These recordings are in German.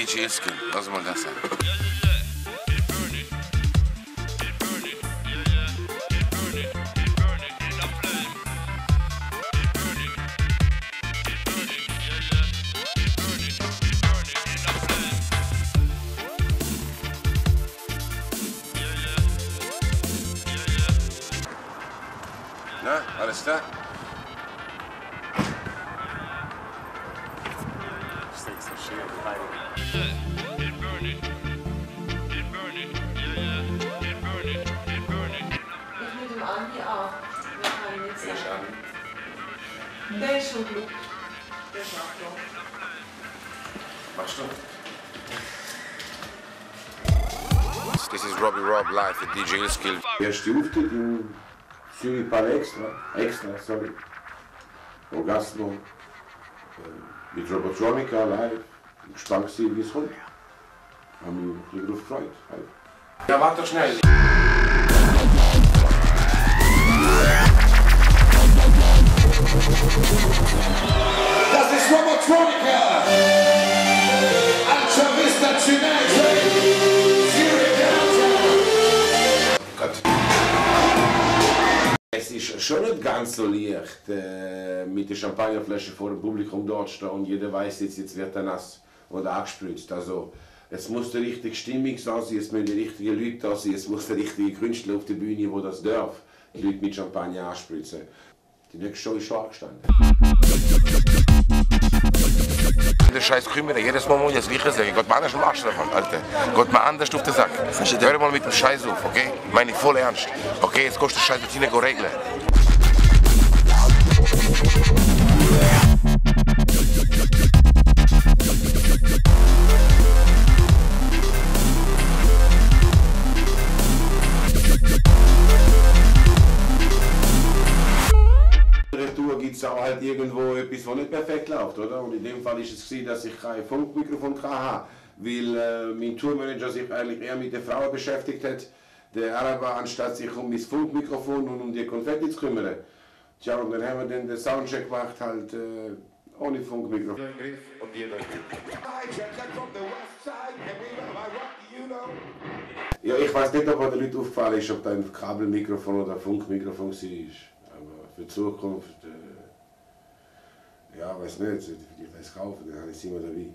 DJ Skill, lass mal das an. Na, alles da? Andi auch. Wir kann nicht sagen. Der ist schon gut. Der schafft doch. Machst du? This is Robbie Rob live at DJ Skill. Erste Auftritt in Zürich Par Extra, sorry. Orgasmo. Mit Robotronica live. Ich gespannt gewesen, wie es kommt. Haben mich ein bisschen gefreut. Ja, warte doch schnell. Das ist Robotronica! Alta Vista tonight, Zurich Downtown! Gott. Es ist schon nicht ganz so leicht, mit der Champagnerflasche vor dem Publikum dort stehen und jeder weiß, jetzt wird er nass oder angespritzt. Also, es muss die richtige Stimmung sein, es müssen die richtigen Leute da sein, es muss der richtige Künstler auf der Bühne, der das darf, die Leute mit Champagner anspritzen. Die nächste Show ist schon angestanden. Der scheiß Krümmer, jedes Mal muss ich das Gleiche sagen. Gott mal anders am Arsch davon, Alter. Gott mal anders auf den Sack. Hör mal mit dem Scheiß auf, okay? Meine ich voll ernst. Okay, jetzt kannst du den Scheiß mit ihnen regeln. Gibt es auch halt irgendwo etwas, was nicht perfekt läuft, oder? Und in dem Fall ist es gewesen, dass ich kein Funkmikrofon hatte, weil mein Tourmanager sich eigentlich eher mit den Frauen beschäftigt hat, der Araber, anstatt sich um mein Funkmikrofon und um die Konfetti zu kümmern. Tja, und dann haben wir dann den Soundcheck gemacht, halt ohne Funkmikrofon. Ja, ich weiß nicht, ob den Leuten aufgefallen ist, ob da ein Kabelmikrofon oder ein Funkmikrofon war. Aber für die Zukunft, ja, weiß nicht, ich weiß kaufen, dann habe ich es immer dabei.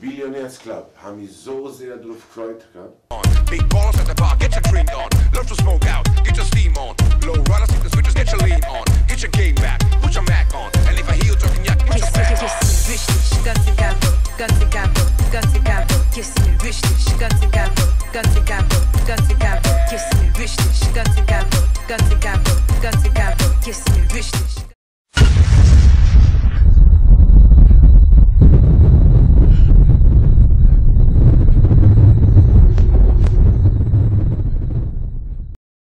Billionaires Club, haben mich so sehr darauf gefreut. Big balls at the bar, get your drink on. Love to smoke out, get your steam on. Low runners, hit the switches, get your lean on. Get your game back, put your Mac on. And if I heal talking yak, put your back